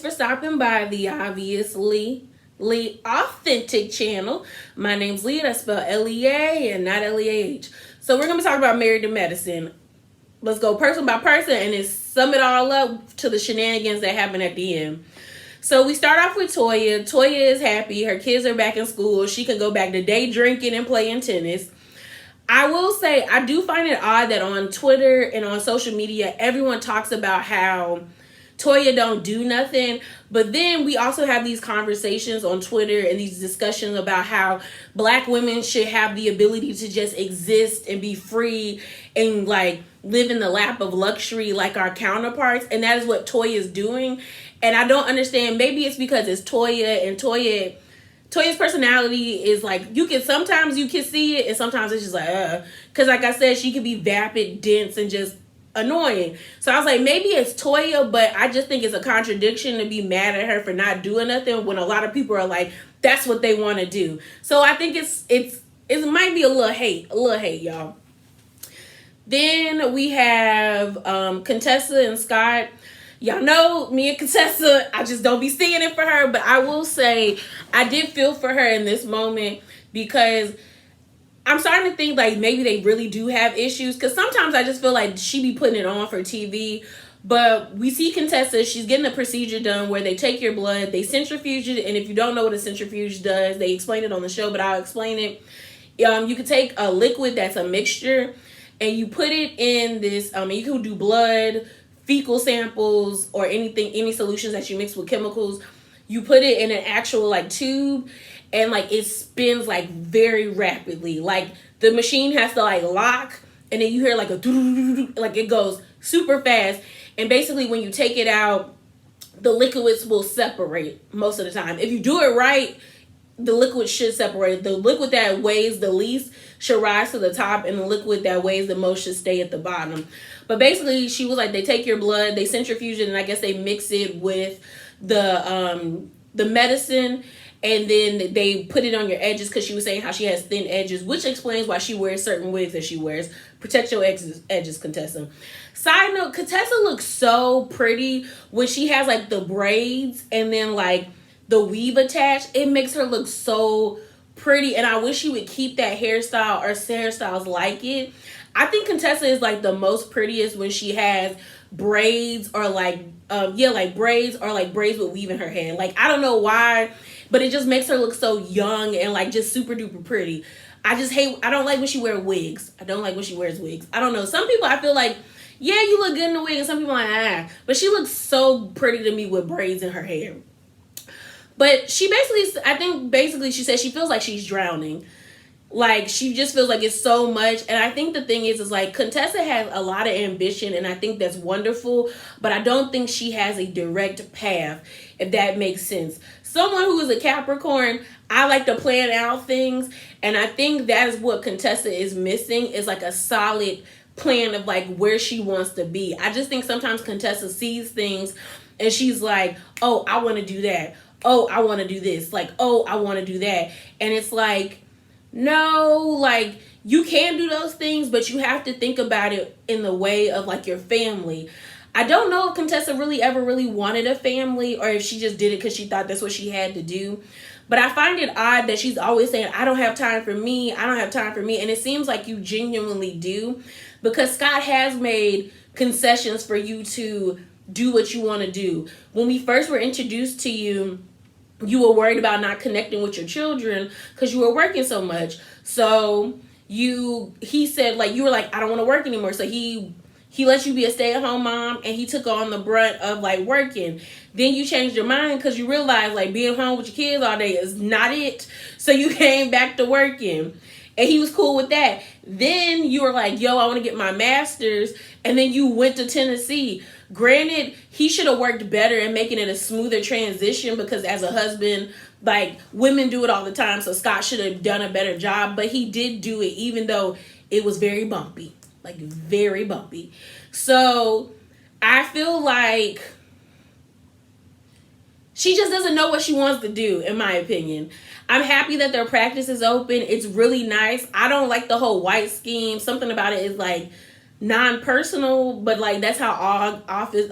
for stopping by the Obviously Lee Authentic channel. My name's Leah, that's spelled L-E-A and not L-E-A-H. So we're going to be talking about Married to Medicine. Let's go person by person and then sum it all up to the shenanigans that happen at the end. So we start off with Toya. Toya is happy. Her kids are back in school. She can go back to day drinking and playing tennis. I will say, I do find it odd that on Twitter and on social media, everyone talks about how Toya don't do nothing. But then we also have these conversations on Twitter and these discussions about how Black women should have the ability to just exist and be free and like live in the lap of luxury like our counterparts. And that is what Toya is doing. And I don't understand. Maybe it's because it's Toya, and Toya's personality is like, sometimes you can see it and sometimes it's just like, because like I said, she can be vapid, dense, and just annoying. So I was like, maybe it's Toya, but I just think it's a contradiction to be mad at her for not doing nothing when a lot of people are like, that's what they want to do. So I think it might be a little hate, y'all. Then we have Contessa and Scott. Y'all know me and Contessa, I just don't be seeing it for her, but I will say I did feel for her in this moment because I'm starting to think like maybe they really do have issues, because sometimes I just feel like she be putting it on for TV. But we see Contessa, she's getting a procedure done where they take your blood, they centrifuge it, and if you don't know what a centrifuge does, they explain it on the show, but I'll explain it. You can take a liquid that's a mixture and you put it in this, you can do blood, fecal samples, or any solutions that you mix with chemicals. You put it in an actual like tube, and like it spins like very rapidly. Like the machine has to like lock, and then you hear like a like it goes super fast. And basically when you take it out, the liquids will separate most of the time. If you do it right, the liquid should separate. The liquid that weighs the least should rise to the top, and the liquid that weighs the most should stay at the bottom. But basically, she was like, they take your blood, they centrifuge it, and I guess they mix it with the medicine, and then they put it on your edges, because she was saying how she has thin edges, which explains why she wears certain wigs that she wears. Protect your edges, Contessa. Side note, Contessa looks so pretty when she has like the braids and then like the weave attached. It makes her look so pretty, and I wish she would keep that hairstyle or hairstyles like it. I think Contessa is like the most prettiest when she has braids or like braids or like braids with weave in her hair. Like, I don't know why, but it just makes her look so young and like just super duper pretty. I don't like when she wears wigs. I don't like when she wears wigs. I don't know. Some people I feel like, yeah, you look good in the wig, and some people are like, but she looks so pretty to me with braids in her hair. But she basically she said she feels like she's drowning. Like, she just feels like it's so much. And I think the thing is like, Contessa has a lot of ambition, and I think that's wonderful, but I don't think she has a direct path, if that makes sense. Someone who is a Capricorn, I like to plan out things, and I think that is what Contessa is missing, is like a solid plan of like where she wants to be. I just think sometimes Contessa sees things and she's like, oh, I want to do that. Oh, I want to do this. Like, oh, I want to do that. And it's like, no, like, you can do those things, but you have to think about it in the way of like your family. I don't know if Contessa really ever really wanted a family, or if she just did it because she thought that's what she had to do. But I find it odd that she's always saying, I don't have time for me. I don't have time for me. And it seems like you genuinely do, because Scott has made concessions for you to do what you want to do. When we first were introduced to you, you were worried about not connecting with your children because you were working so much. So he said, like, you were like, I don't want to work anymore. So he let you be a stay-at-home mom, and he took on the brunt of like working. Then you changed your mind because you realized like being home with your kids all day is not it. So you came back to working, and he was cool with that. Then you were like, yo, I want to get my master's. And then you went to Tennessee. Granted, he should have worked better in making it a smoother transition, because as a husband, like, women do it all the time. So Scott should have done a better job, but he did do it, even though it was very bumpy, like very bumpy. So I feel like she just doesn't know what she wants to do, in my opinion. I'm happy that their practice is open. It's really nice. I don't like the whole white scheme. Something about it is like, non-personal, but like that's how all office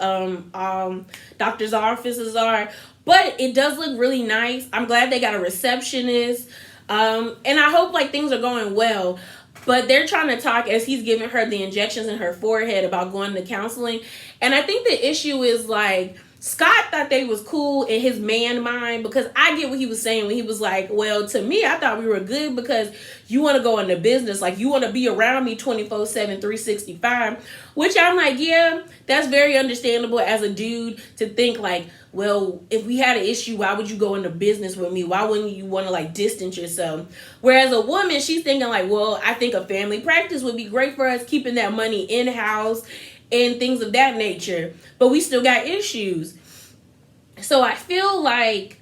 doctors' offices are. But it does look really nice. I'm glad they got a receptionist. And I hope like things are going well. But they're trying to talk as he's giving her the injections in her forehead about going to counseling. And I think the issue is like Scott thought they was cool in his man mind, because I get what he was saying when he was like, well, to me, I thought we were good because you want to go into business. Like, you want to be around me 24/7, 365, which I'm like, yeah, that's very understandable as a dude to think like, well, if we had an issue, why would you go into business with me? Why wouldn't you want to like distance yourself? Whereas a woman, she's thinking like, well, I think a family practice would be great for us, keeping that money in-house and things of that nature. But we still got issues. So I feel like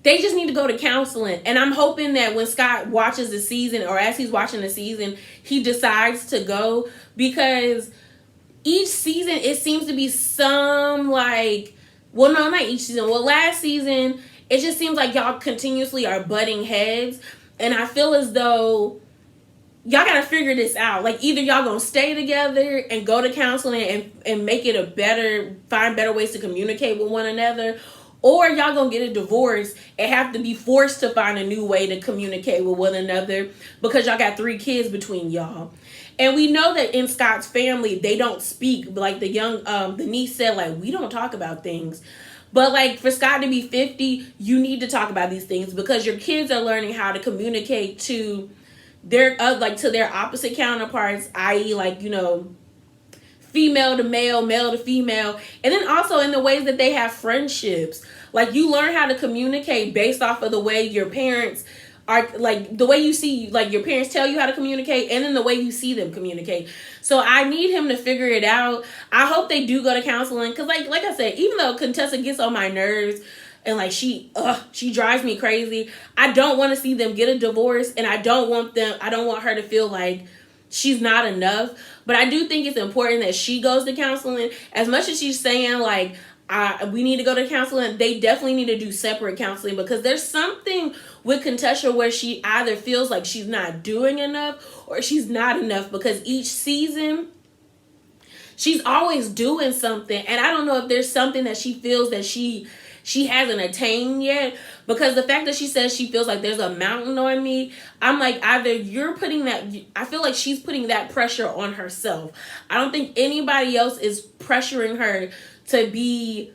they just need to go to counseling. And I'm hoping that when Scott watches the season, or as he's watching the season, he decides to go, because each season it seems to be some like, well, no, not each season. Well, last season, it just seems like y'all continuously are butting heads. And I feel as though y'all got to figure this out. Like, either y'all going to stay together and go to counseling and make it find better ways to communicate with one another, or y'all going to get a divorce and have to be forced to find a new way to communicate with one another because y'all got 3 kids between y'all. And we know that in Scott's family, they don't speak. Like the niece said, like, we don't talk about things. But like for Scott to be 50, you need to talk about these things, because your kids are learning how to communicate to their to their opposite counterparts, i.e. like, you know, female to male, male to female, and then also in the ways that they have friendships. Like, you learn how to communicate based off of the way your parents are, like the way you see, like your parents tell you how to communicate, and then the way you see them communicate. So I need him to figure it out. I hope they do go to counseling, because like I said, even though Contessa gets on my nerves and like she drives me crazy, I don't want to see them get a divorce, and I don't want her to feel like she's not enough. But I do think it's important that she goes to counseling. As much as she's saying like, we need to go to counseling, they definitely need to do separate counseling, because there's something with Contessa where she either feels like she's not doing enough or she's not enough, because each season she's always doing something, and I don't know if there's something that she feels that she hasn't attained yet, because the fact that she says she feels like there's a mountain on me, I'm like, either you're putting that, I feel like she's putting that pressure on herself. I don't think anybody else is pressuring her to be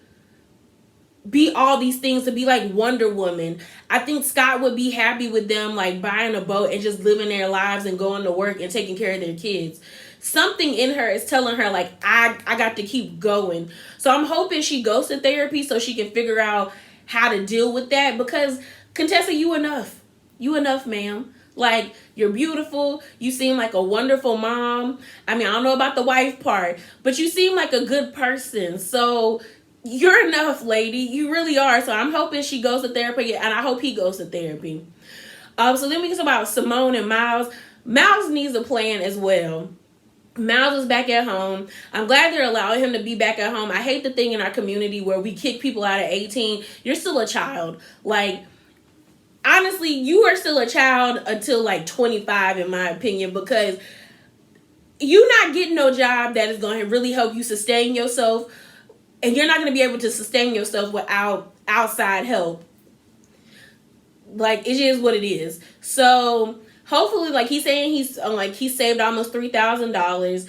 all these things, to be like Wonder Woman. I think Scott would be happy with them like buying a boat and just living their lives and going to work and taking care of their kids. Something in her is telling her like, I got to keep going. So I'm hoping she goes to therapy so she can figure out how to deal with that, because Contessa, you enough, ma'am. Like, you're beautiful. You seem like a wonderful mom. I mean, I don't know about the wife part, but you seem like a good person. So you're enough, lady. You really are. So I'm hoping she goes to therapy, and I hope he goes to therapy. So then we can talk about Simone and Miles. Miles needs a plan as well. Miles is back at home. I'm glad they're allowing him to be back at home. I hate the thing in our community where we kick people out at 18. You're still a child. Like, honestly, you are still a child until like 25, in my opinion, because you're not getting no job that is going to really help you sustain yourself, and you're not going to be able to sustain yourself without outside help. Like, it is what it is. So hopefully, like he's saying, he saved almost $3,000.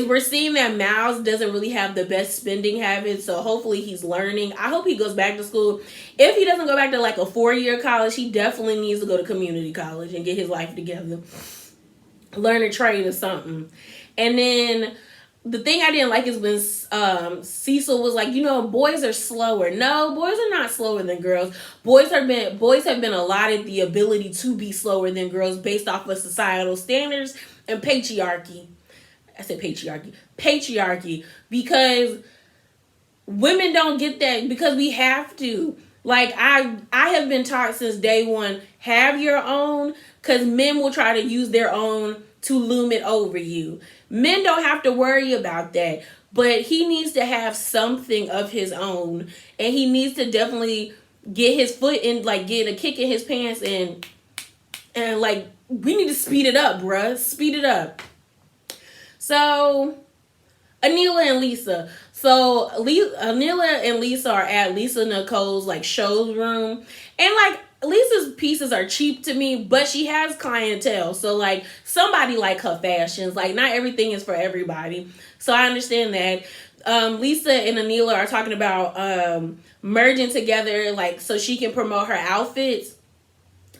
We're seeing that Miles doesn't really have the best spending habits, so hopefully he's learning. I hope he goes back to school. If he doesn't go back to like a 4-year college, he definitely needs to go to community college and get his life together. Learn a trade or something. And then the thing I didn't like is when Cecil was like, you know, boys are slower. No, boys are not slower than girls. Boys have been allotted the ability to be slower than girls based off of societal standards and patriarchy. I said patriarchy, because women don't get that, because we have to. Like, I have been taught since day one, have your own, because men will try to use their own to loom it over you. Men don't have to worry about that, but he needs to have something of his own, and he needs to definitely get his foot in, like get a kick in his pants, and like, we need to speed it up, bruh. Speed it up. So Anila and Lisa. So Anila and Lisa are at Lisa Nicole's like show's room, and like Lisa's pieces are cheap to me, but she has clientele. So like somebody like her fashions. Like not everything is for everybody. So I understand that. Lisa and Anila are talking about merging together, like so she can promote her outfits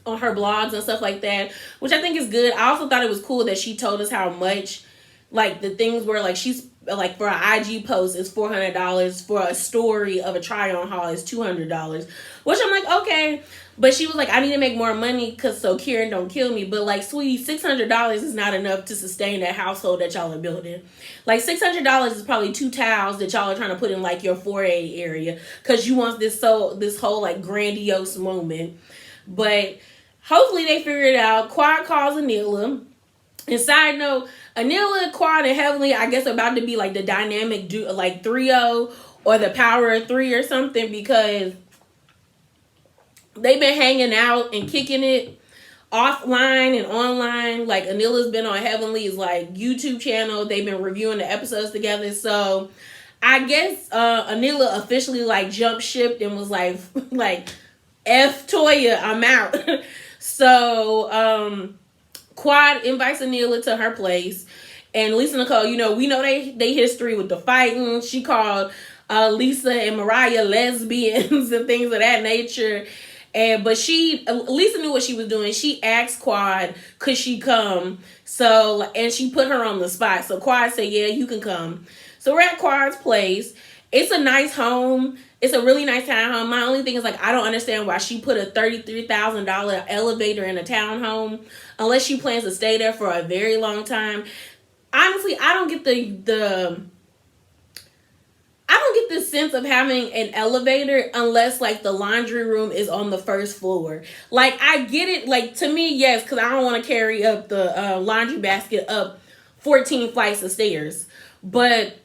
on her blogs and stuff like that, which I think is good. I also thought it was cool that she told us how much like the things were like she's like for an IG post is $400, for a story of a try on haul is $200, which I'm like okay, but she was like I need to make more money because so Kieran don't kill me, but like sweetie, $600 is not enough to sustain that household that y'all are building. Like $600 is probably 2 towels that y'all are trying to put in like your 4A area because you want this whole like grandiose moment, but hopefully they figure it out. Quad calls Anila. And side note, Anila, Quad, and Heavenly, I guess about to be like the dynamic like trio or the power of 3 or something, because they've been hanging out and kicking it offline and online. Like Anila's been on Heavenly's like YouTube channel. They've been reviewing the episodes together. So I guess Anila officially like jumped ship and was like F Toya, I'm out. So Quad invites Anila to her place, and Lisa Nicole, you know, we know they history with the fighting. She called Lisa and Mariah lesbians and things of that nature. But Lisa knew what she was doing. She asked Quad, could she come? So, and she put her on the spot. So Quad said, yeah, you can come. So we're at Quad's place. It's a nice home. It's a really nice townhome. My only thing is like I don't understand why she put a $33,000 elevator in a townhome unless she plans to stay there for a very long time. Honestly, I don't get the sense of having an elevator unless like the laundry room is on the first floor. Like I get it, like to me, yes, because I don't want to carry up the laundry basket up 14 flights of stairs. But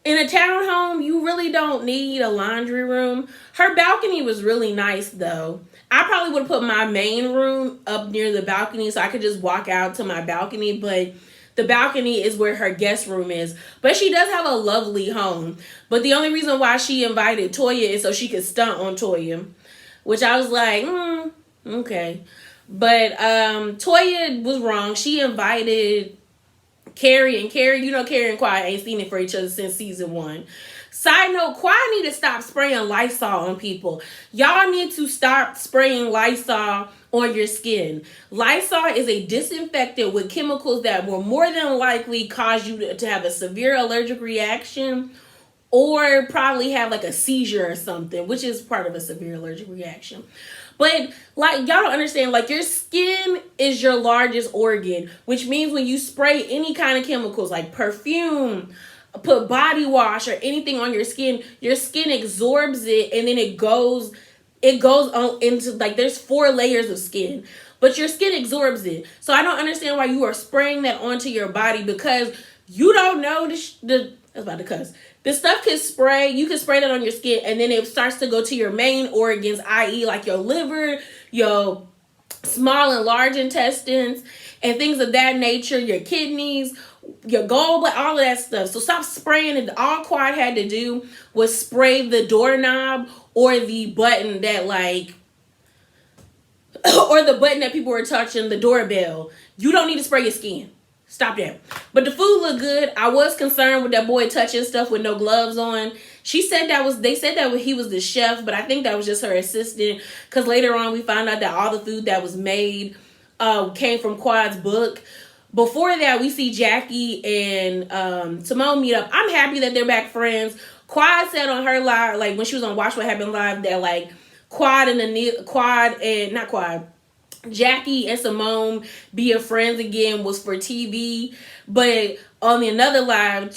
in a townhome, you really don't need a laundry room. Her balcony was really nice though. I probably would have put my main room up near the balcony so I could just walk out to my balcony, but the balcony is where her guest room is. But she does have a lovely home. But the only reason why she invited Toya is so she could stunt on Toya, which I was like, okay. But Toya was wrong. She invited Carrie, and Carrie, you know, Carrie and Quad ain't seen it for each other since season 1. Side note, Quad need to stop spraying Lysol on people. Y'all need to stop spraying Lysol on your skin. Lysol is a disinfectant with chemicals that will more than likely cause you to have a severe allergic reaction or probably have like a seizure or something, which is part of a severe allergic reaction. But like y'all don't understand, like your skin is your largest organ, which means when you spray any kind of chemicals like perfume, put body wash or anything on your skin absorbs it, and then it goes on into like there's 4 layers of skin, but your skin absorbs it. So I don't understand why you are spraying that onto your body, because you don't know I was about to cuss. This stuff can spray. You can spray that on your skin, and then it starts to go to your main organs, i.e. like your liver, your small and large intestines, and things of that nature, your kidneys, your gallbladder, all of that stuff. So stop spraying it. All Quad had to do was spray the doorknob or the button that like, or the button that people were touching, the doorbell. You don't need to spray your skin. Stop that. But the food looked good. I was concerned with that boy touching stuff with no gloves on. They said that he was the chef, but I think that was just her assistant, because later on we found out that all the food that was made came from Quad's book. Before that, we see Jackie and Simone meet up. I'm happy that they're back friends. Quad said on her live, like when she was on Watch What Happened Live, that like Jackie and Simone being friends again was for TV. But on another live,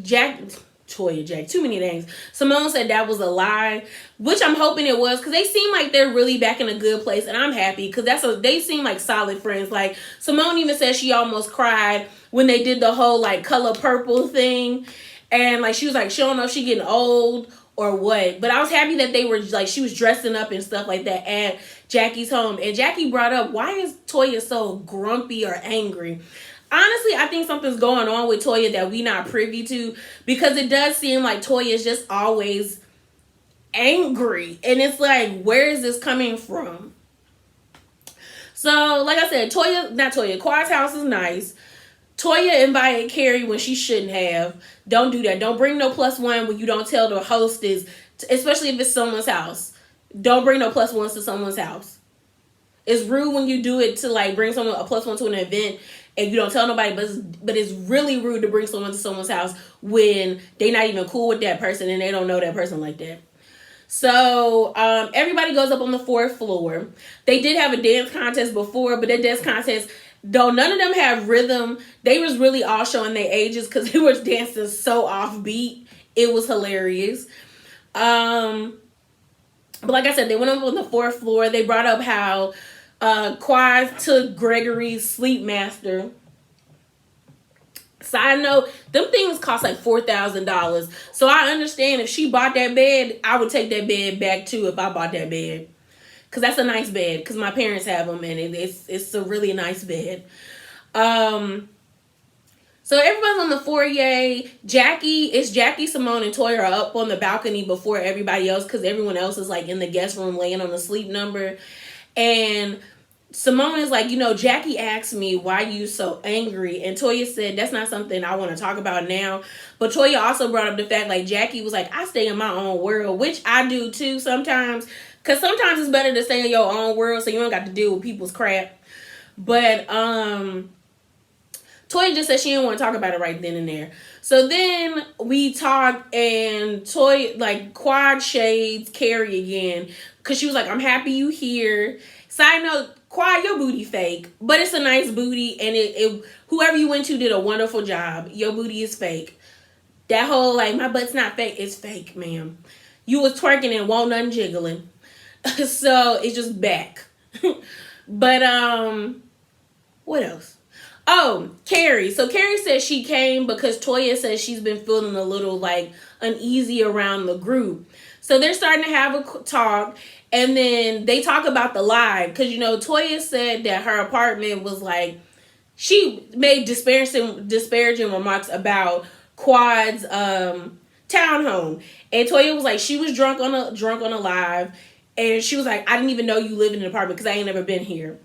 Jack, too many names. Simone said that was a lie, which I'm hoping it was, because they seem like they're really back in a good place, and I'm happy because they seem like solid friends. Like Simone even said she almost cried when they did the whole like color purple thing, and like she was like she don't know if she getting old or what. But I was happy that they were like she was dressing up and stuff like that at Jackie's home. And Jackie brought up, why is Toya so grumpy or angry? honestly, I think something's going on with Toya that we not privy to, because it does seem like Toya is just always angry, and it's like, where is this coming from? So, like I said, Quad's house is nice. Toya invited Carrie when she shouldn't have. Don't do that. Don't bring no +1 when you don't tell the hostess, especially if it's someone's house. Don't bring no +1s to someone's house. It's rude when you do it to like bring someone a +1 to an event and you don't tell nobody, but it's really rude to bring someone to someone's house when they're not even cool with that person and they don't know that person like that. So everybody goes up on the 4th floor. They did have a dance contest before, but that dance contest, though none of them have rhythm, they was really all showing their ages because they were dancing so offbeat. It was hilarious. But like I said, they went up on the 4th floor. They brought up how Quad took Gregory's Sleep Master. Side note, them things cost like $4,000. So I understand if she bought that bed, I would take that bed back too if I bought that bed. Because that's a nice bed. Because my parents have them and it's a really nice bed. So everybody's on the foyer. Jackie, Simone, and Toya are up on the balcony before everybody else. Because everyone else is like in the guest room laying on the sleep number. And Simone is like, Jackie asked me, why you so angry? And Toya said, that's not something I want to talk about now. But Toya also brought up the fact, like, Jackie was like, I stay in my own world, which I do too sometimes. Because sometimes it's better to stay in your own world so you don't got to deal with people's crap. But Toya just said she didn't want to talk about it right then and there. So then we talked and Quad shades Carrie again. Because she was like, I'm happy you here. Side note, Quad, your booty fake, but it's a nice booty, and it whoever you went to did a wonderful job. Your booty is fake. That whole like my butt's not fake, it's fake, ma'am. You was twerking and won't nothing jiggling, so it's just back. But what else? Oh, Carrie. So Carrie said she came because Toya says she's been feeling a little like uneasy around the group. So they're starting to have a talk. And then they talk about the live. Because, Toya said that her apartment was like... She made disparaging remarks about Quad's townhome. And Toya was like, she was drunk on a live. And she was like, I didn't even know you live in an apartment because I ain't never been here.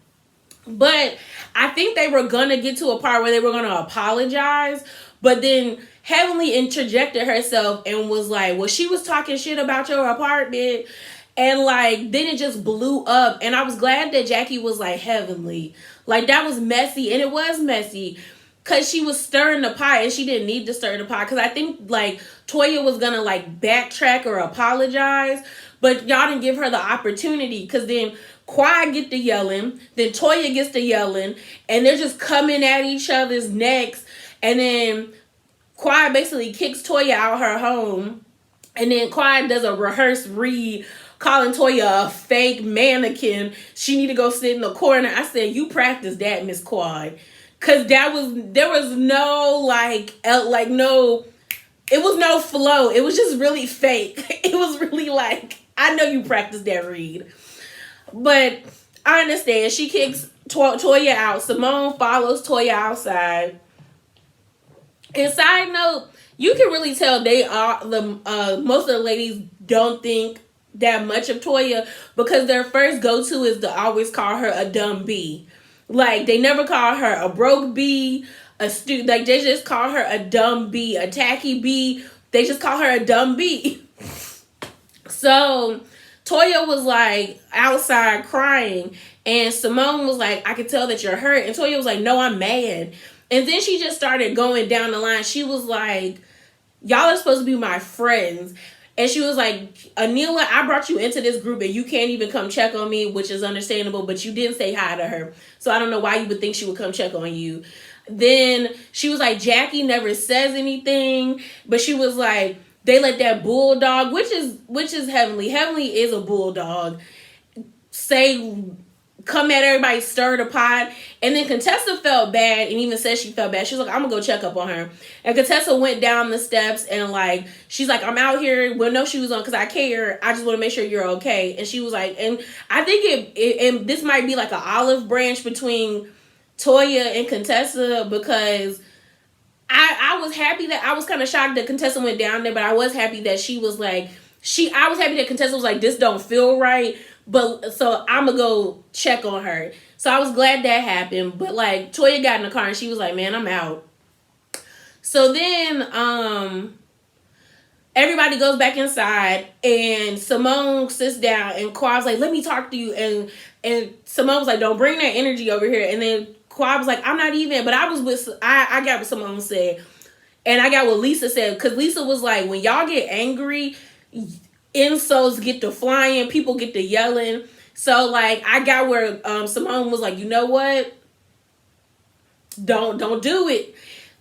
But I think they were going to get to a part where they were going to apologize. But then Heavenly interjected herself and was like, well, she was talking shit about your apartment. And like, then it just blew up. And I was glad that Jackie was like, Heavenly. Like, that was messy. And it was messy. Because she was stirring the pot. And she didn't need to stir the pot. Because I think, like, Toya was going to, like, backtrack or apologize. But y'all didn't give her the opportunity. Because then Quad get to yelling. Then Toya gets to yelling. And they're just coming at each other's necks. And then Quad basically kicks Toya out her home. And then Quad does a rehearsed read, calling Toya a fake mannequin. She need to go sit in the corner. I said, you practice that, Miss Quad. Because there was no, it was no flow. It was just really fake. It was really like, I know you practiced that read. But I understand. She kicks Toya out. Simone follows Toya outside. And side note, you can really tell most of the ladies don't think that much of Toya because their first go-to is to always call her a dumb bee. Like, they never call her a broke bee, they just call her a dumb bee, a tacky bee. They just call her a dumb bee. So Toya was like outside crying and Simone was like, I could tell that you're hurt. And Toya was like, no, I'm mad. And then she just started going down the line. She was like, y'all are supposed to be my friends. And she was like, Anila, I brought you into this group and you can't even come check on me, which is understandable, but you didn't say hi to her. So I don't know why you would think she would come check on you. Then she was like, Jackie never says anything, but she was like, they let that bulldog, which is Heavenly. Heavenly is a bulldog. Come at everybody, stir the pot. And then Contessa felt bad and even said she felt bad. She was like, I'm going to go check up on her. And Contessa went down the steps and like, she's like, I'm out here with no shoes on because I care. I just want to make sure you're okay. And she was like, and I think this might be like an olive branch between Toya and Contessa, because I was happy that I was kind of shocked that Contessa went down there, but I was happy that she was like, I was happy that Contessa was like, this don't feel right, but so I'm gonna go check on her. So I was glad that happened, but like Toya got in the car and she was like, man, I'm out. So then everybody goes back inside and Simone sits down and Quad's like, let me talk to you, and Simone was like, don't bring that energy over here. And then Quad was like, I'm not even, but I was with, I got what Simone said. And I got what Lisa said, because Lisa was like, when y'all get angry, insults get to flying, people get to yelling. So like, I got where Simone was like, you know what? Don't do it.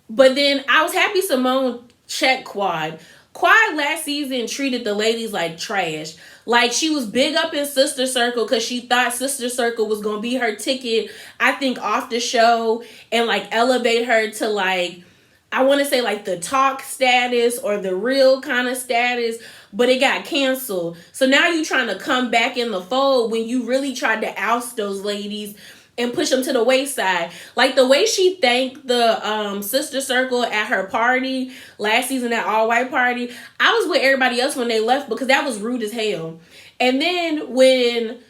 But then I was happy Simone checked Quad. Quad last season treated the ladies like trash. Like, she was big up in Sister Circle because she thought Sister Circle was going to be her ticket, I think, off the show and, like, elevate her to, like, I want to say, like, the talk status or the real kind of status, but it got canceled. So now you trying to come back in the fold when you really tried to oust those ladies and push them to the wayside. Like the way she thanked the Sister Circle at her party last season, that all-white party, I was with everybody else when they left because that was rude as hell. And then when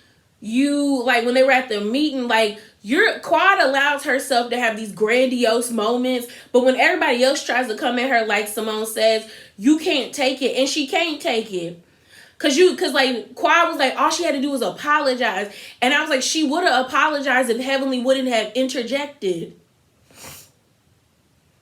when they were at the meeting, like, your Quad allows herself to have these grandiose moments, but when everybody else tries to come at her, like Simone says, you can't take it, and she can't take it. Cause like Quad was like, all she had to do was apologize. And I was like, she would have apologized if Heavenly wouldn't have interjected.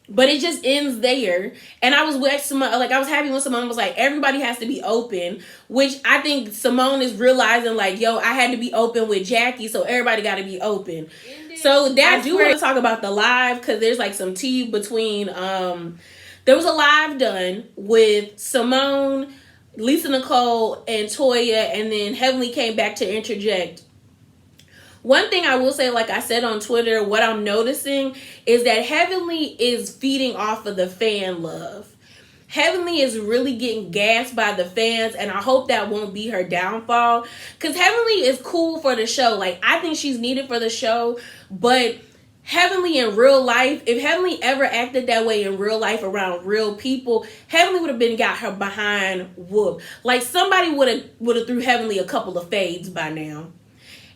But it just ends there. And I was with Simone, like I was happy when Simone was like, everybody has to be open. Which I think Simone is realizing like, yo, I had to be open with Jackie, so everybody gotta be open. So that I do want to talk about the live, because there's like some tea between there was a live done with Simone, Lisa Nicole, and Toya, and then Heavenly came back to interject. One thing I will say, like I said on Twitter, what I'm noticing is that Heavenly is feeding off of the fan love. Heavenly is really getting gassed by the fans, and I hope that won't be her downfall. Because Heavenly is cool for the show. Like, I think she's needed for the show, but Heavenly in real life, if Heavenly ever acted that way in real life around real people, Heavenly would have got her behind whoop. Like, somebody would have threw Heavenly a couple of fades by now.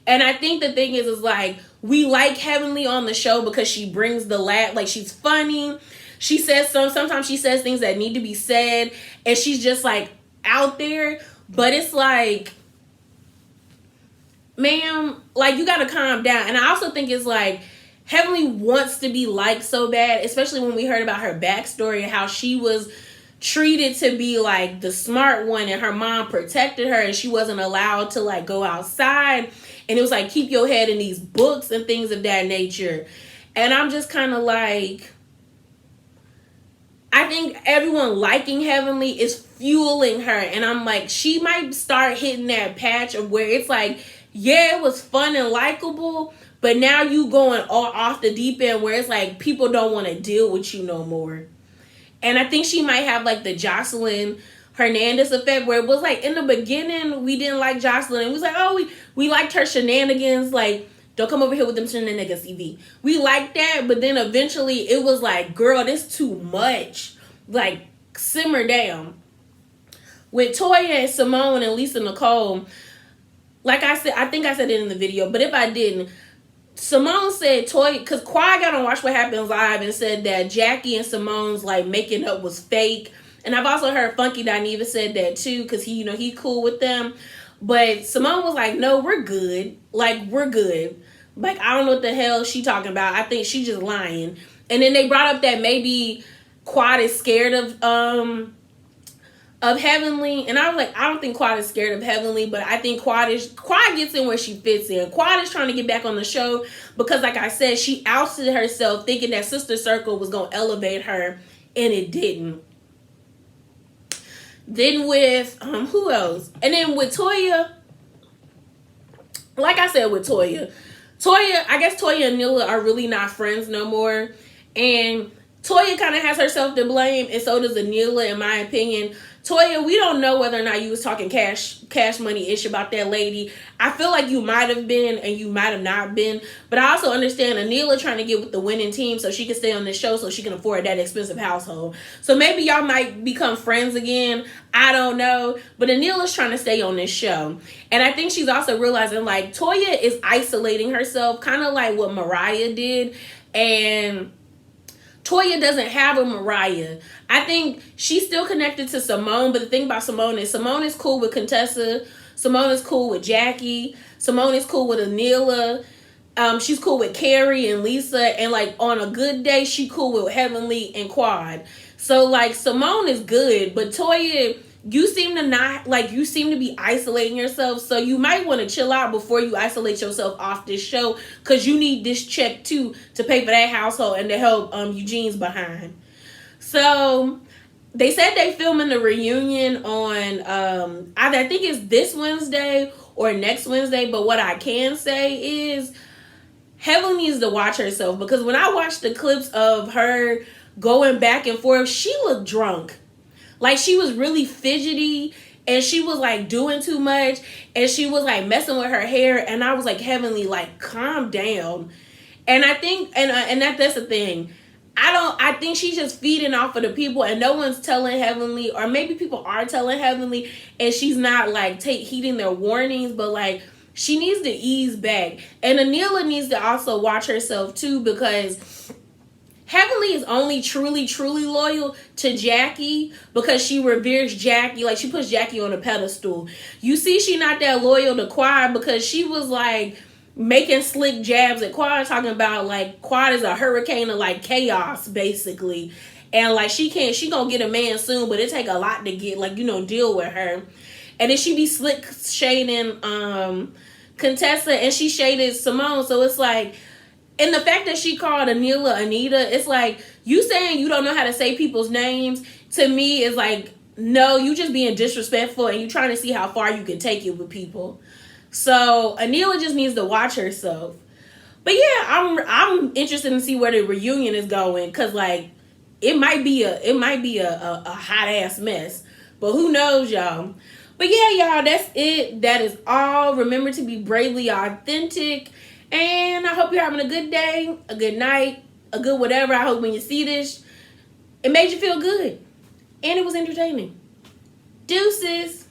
And I think the thing is like, we like Heavenly on the show because she brings the laugh. Like, she's funny. She says sometimes she says things that need to be said, and she's just like out there. But it's like, ma'am, like, you gotta calm down. And I also think it's like, Heavenly wants to be liked so bad, especially when we heard about her backstory and how she was treated to be like the smart one, and her mom protected her and she wasn't allowed to like go outside, and it was like, keep your head in these books and things of that nature. And I'm just kind of like, I think everyone liking Heavenly is fueling her, and I'm like, she might start hitting that patch of where it's like, yeah, it was fun and likable, but now you going all off the deep end where it's like people don't want to deal with you no more. And I think she might have like the Jocelyn Hernandez effect, where it was like, in the beginning we didn't like Jocelyn, and we was like, oh, we liked her shenanigans, like, don't come over here with them shenanigans, CV. We liked that, but then eventually it was like, girl, this too much. Like, simmer down. With Toya and Simone and Lisa Nicole, like I said, I think I said it in the video, but if I didn't, Simone said Toya, because Quad got on Watch What Happens Live and said that Jackie and Simone's like making up was fake. And I've also heard Funky Dineva said that too, because he cool with them. But Simone was like, no, we're good. Like, we're good. Like, I don't know what the hell she talking about. I think she just lying. And then they brought up that maybe Quad is scared of Heavenly, and I was like, I don't think Quad is scared of Heavenly, but I think Quad gets in where she fits in. Quad is trying to get back on the show because, like I said, she ousted herself thinking that Sister Circle was going to elevate her, and it didn't. Then with, who else? And then with Toya, like I said with Toya, I guess Toya and Nilla are really not friends no more, and Toya kind of has herself to blame, and so does Anila, in my opinion. Toya, we don't know whether or not you was talking cash money ish about that lady. I feel like you might have been and you might have not been. But I also understand Anila trying to get with the winning team so she can stay on this show so she can afford that expensive household. So maybe y'all might become friends again. I don't know. But Anila's trying to stay on this show. And I think she's also realizing like Toya is isolating herself, kind of like what Mariah did. And Toya doesn't have a Mariah. I think she's still connected to Simone, but the thing about Simone is cool with Contessa. Simone is cool with Jackie. Simone is cool with Anila. She's cool with Carrie and Lisa. And like on a good day, she cool with Heavenly and Quad. So like Simone is good, but Toya, you seem to be isolating yourself. So you might want to chill out before you isolate yourself off this show, because you need this check too to pay for that household and to help Eugene's behind. So they said they filming the reunion on either I think it's this Wednesday or next Wednesday. But what I can say is Heaven needs to watch herself, because when I watched the clips of her going back and forth, she looked drunk. Like she was really fidgety and she was like doing too much and she was like messing with her hair, and I was like, Heavenly, like calm down. And I think and that's the thing. I think she's just feeding off of the people, and no one's telling Heavenly, or maybe people are telling Heavenly and she's not like heeding their warnings, but like she needs to ease back. And Anila needs to also watch herself too, because Heavenly is only truly loyal to Jackie because she reveres Jackie. Like she puts Jackie on a pedestal. You see, she not that loyal to Quad because she was like making slick jabs at Quad, talking about like Quad is a hurricane of like chaos basically, and like she gonna get a man soon, but it take a lot to get like deal with her. And then she be slick shading Contessa, and she shaded Simone. So it's like, and the fact that she called Anila Anita, it's like, you saying you don't know how to say people's names, to me is like, no, you just being disrespectful and you trying to see how far you can take it with people. So Anila just needs to watch herself. But yeah, I'm interested to see where the reunion is going, because like it might be a hot ass mess. But who knows, y'all. But yeah, y'all, that's it. That is all. Remember to be bravely authentic. And I hope you're having a good day, a good night, a good whatever. I hope when you see this, it made you feel good. And it was entertaining. Deuces.